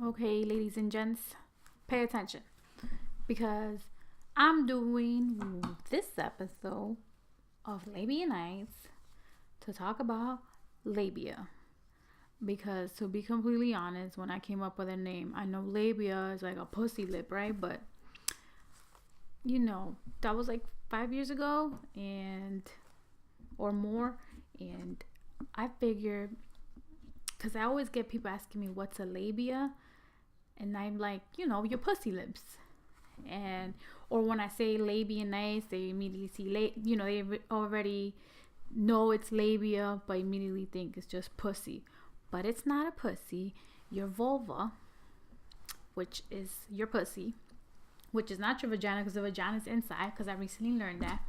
Okay, ladies and gents, pay attention because I'm doing this episode of Labia Nights to talk about labia. Because to be completely honest, when I came up with a name, I know labia is like a pussy lip, right? But that was like 5 years ago and or more. And I figured, because I always get people asking me what's a labia, and I'm like, your pussy lips. And or when I say labia nice, they immediately see they already know it's labia, but immediately think it's just pussy. But it's not a pussy. Your vulva, which is your pussy, which is not your vagina because the vagina is inside. Because I recently learned that.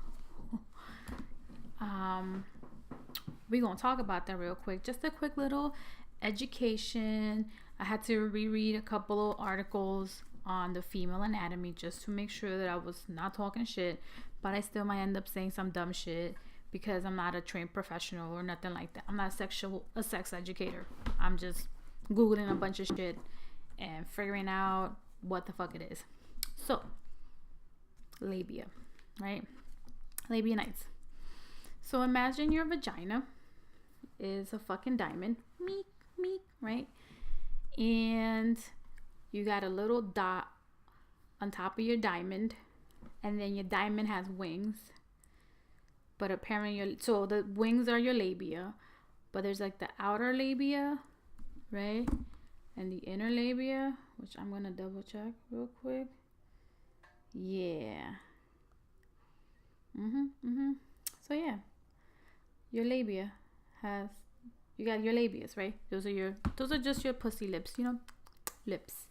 We're gonna talk about that real quick. Just a quick little education. I had to reread a couple of articles on the female anatomy just to make sure that I was not talking shit, but I still might end up saying some dumb shit because I'm not a trained professional or nothing like that. I'm not a sex educator. I'm just googling a bunch of shit and figuring out what the fuck it is. So, labia, right? Labia nights. So imagine your vagina is a fucking diamond, meek, right? And you got a little dot on top of your diamond, and then your diamond has wings. But apparently, so the wings are your labia, but there's like the outer labia, right? And the inner labia, which I'm gonna double check real quick. Yeah. So yeah, your labia has, you got your labias, right? Those are just your pussy lips, lips.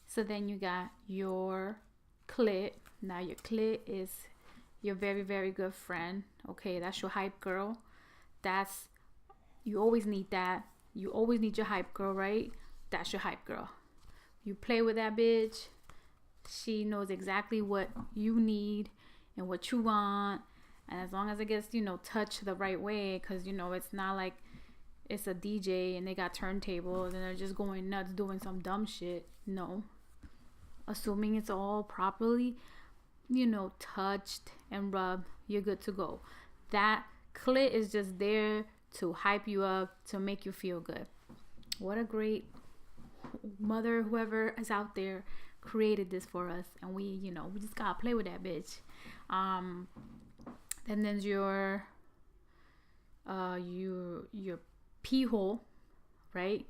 So then you got your clit. Now your clit is your very, very good friend. Okay, that's your hype girl. You always need that. You always need your hype girl, right? That's your hype girl. You play with that bitch. She knows exactly what you need and what you want. And as long as it gets, touched the right way, because, it's not like it's a DJ and they got turntables and they're just going nuts doing some dumb shit. No. Assuming it's all properly, touched and rubbed, you're good to go. That clit is just there to hype you up, to make you feel good. What a great mother, whoever is out there, created this for us, and we just gotta play with that bitch. Then there's your pee hole, right?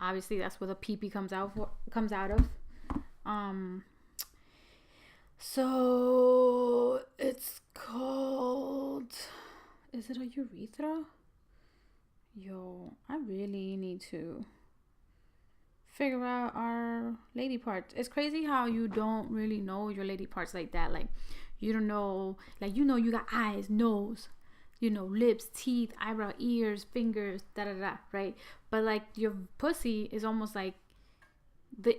Obviously that's where the pee pee comes out of. So it's called, is it a urethra? Yo, I really need to figure out our lady parts. It's crazy how you don't really know your lady parts like that. Like, you don't know, like, you got eyes, nose, lips, teeth, eyebrow, ears, fingers, right? But like your pussy is almost like the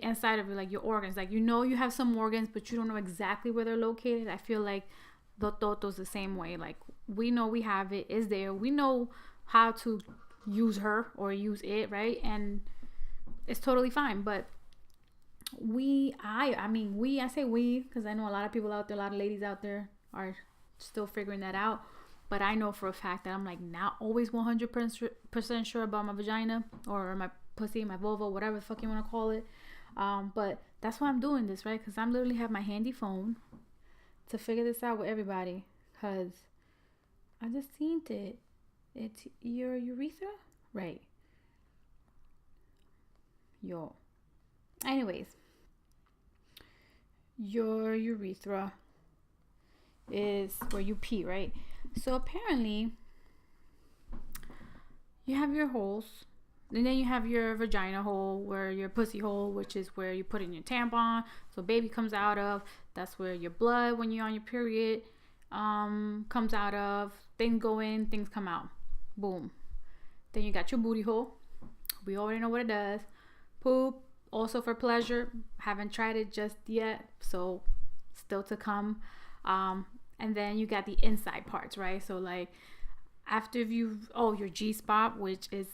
inside of it, like your organs. Like, you have some organs, but you don't know exactly where they're located. I feel like the Toto's the same way. Like, we know we have it, is there. We know how to use her or use it, right? And it's totally fine. But I say we because I know a lot of people out there, a lot of ladies out there are still figuring that out. But I know for a fact that I'm like not always 100% sure about my vagina or my pussy, my vulva, whatever the fuck you want to call it. But that's why I'm doing this, right? Because I'm literally have my handy phone to figure this out with everybody. Because I just seen it. It's your urethra? Right. Yo. Anyways. Your urethra is where you pee, right? So apparently, you have your holes. And then you have your vagina hole, where your pussy hole, which is where you put in your tampon. So baby comes out of. That's where your blood, when you're on your period, comes out of. Things go in, things come out. Boom. Then you got your booty hole. We already know what it does. Poop, also for pleasure. Haven't tried it just yet, so still to come. And then you got the inside parts, right? So like after your G spot, which is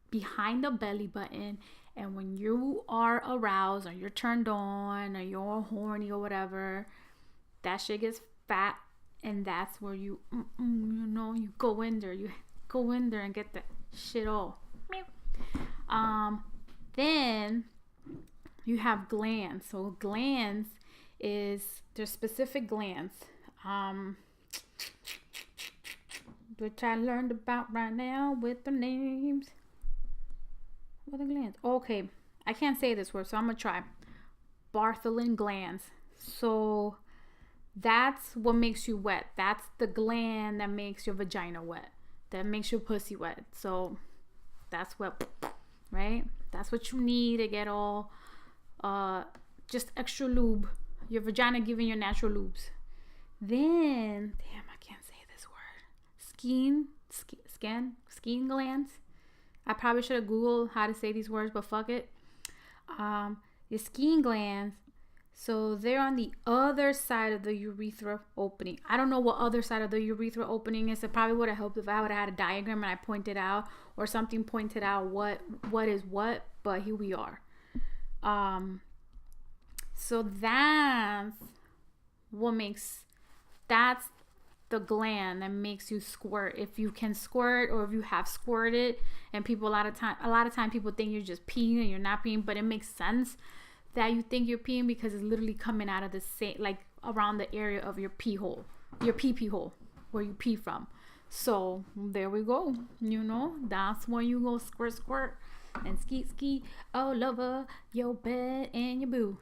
behind the belly button And when you are aroused or you're turned on or you're horny or whatever, that shit gets fat, and that's where you go in there. You go in there and get that shit all. Then you have glands. So glands there's specific glands. Which I learned about right now with the names. What are the glands? Okay, I can't say this word, so I'm gonna try. Bartholin glands. So that's what makes you wet. That's the gland that makes your vagina wet. That makes your pussy wet. So that's what, right? That's what you need to get all, just extra lube. Your vagina giving your natural lubes. Then, damn, I can't say this word. Skin glands. I probably should have Googled how to say these words, but fuck it. Your skin glands, so they're on the other side of the urethra opening. I don't know what other side of the urethra opening is. It probably would have helped if I would have had a diagram and I pointed out, or something pointed out what is what, but here we are. So that's the gland that makes you squirt. If you can squirt, or if you have squirted, and people a lot of time people think you're just peeing and you're not peeing, but it makes sense that you think you're peeing because it's literally coming out of the same, like around the area of your pee hole, your pee hole, where you pee from. So there we go. That's when you go squirt and ski all over your bed and your boo.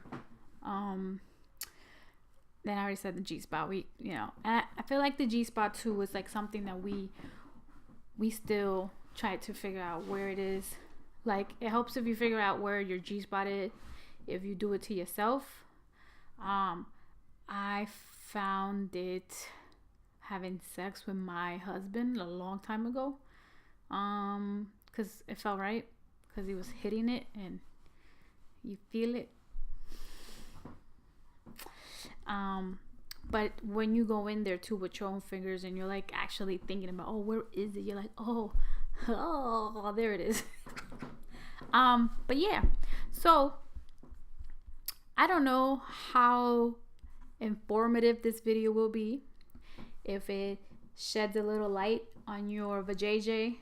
Then I already said the G-spot. I feel like the G-spot too is like something that we still try to figure out where it is. Like, it helps if you figure out where your G-spot is, if you do it to yourself. I found it having sex with my husband a long time ago, because it felt right, because he was hitting it and you feel it. But when you go in there too with your own fingers and you're like actually thinking about, oh, where is it? You're like, oh, there it is. But yeah, so I don't know how informative this video will be. If it sheds a little light on your vajayjay,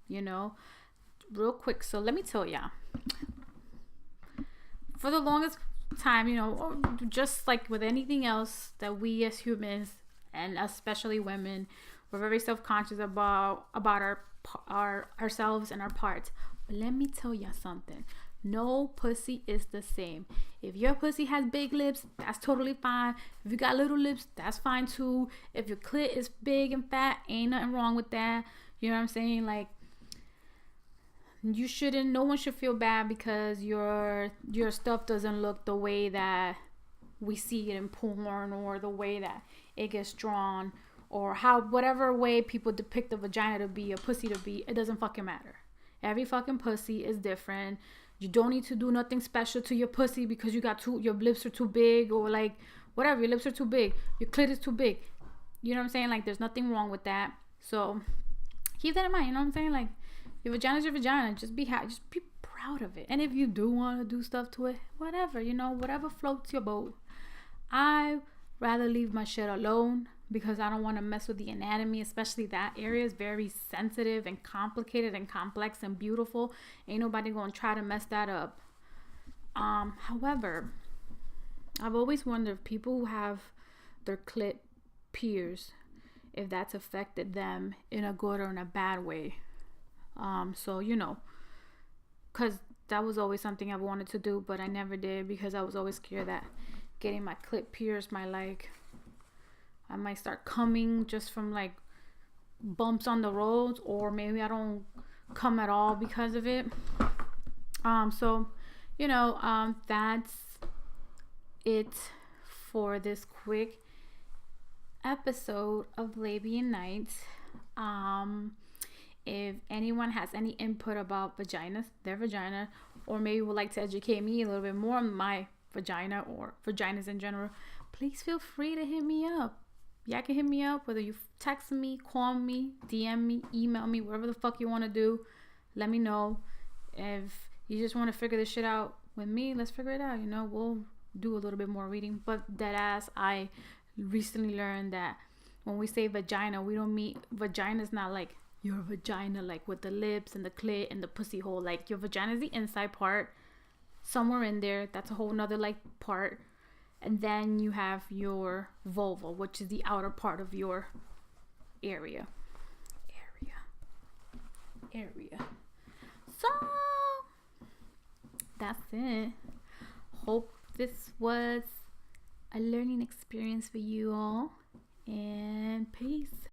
real quick. So let me tell y'all, for the longest time, just like with anything else that we as humans, and especially women, we're very self-conscious about ourselves and our parts. But let me tell you something. No pussy is the same. If your pussy has big lips, that's totally fine. If you got little lips, that's fine too. If your clit is big and fat, ain't nothing wrong with that. You know what I'm saying? Like, no one should feel bad because your stuff doesn't look the way that we see it in porn, or the way that it gets drawn, or whatever way people depict a vagina to be, a pussy to be. It doesn't fucking matter. Every fucking pussy is different. You don't need to do nothing special to your pussy because your lips are too big, or like whatever, your lips are too big, your clit is too big. You know what I'm saying? Like, there's nothing wrong with that. So keep that in mind. You know what I'm saying? Like, your vagina's your vagina. Just be happy. Just be proud of it. And if you do want to do stuff to it, whatever, whatever floats your boat. I rather leave my shit alone because I don't want to mess with the anatomy, especially that area is very sensitive and complicated and complex and beautiful. Ain't nobody going to try to mess that up. However, I've always wondered if people who have their clit pierced, if that's affected them in a good or in a bad way. So, because that was always something I wanted to do, but I never did because I was always scared that getting my clit pierced I might start coming just from like bumps on the road, or maybe I don't come at all because of it. So, that's it for this quick episode of Labia Nights. If anyone has any input about their vagina, or maybe would like to educate me a little bit more on my vagina or vaginas in general, please feel free to hit me up. Y'all can hit me up, whether you text me, call me, DM me, email me, whatever the fuck you want to do. Let me know. If you just want to figure this shit out with me, let's figure it out. You know, we'll do a little bit more reading. But that ass, I recently learned that when we say vagina, we don't mean vagina is not like your vagina, like with the lips and the clit and the pussy hole. Like your vagina is the inside part, somewhere in there. That's a whole nother like part. And then you have your vulva, which is the outer part of your area. So that's it. Hope this was a learning experience for you all, and peace.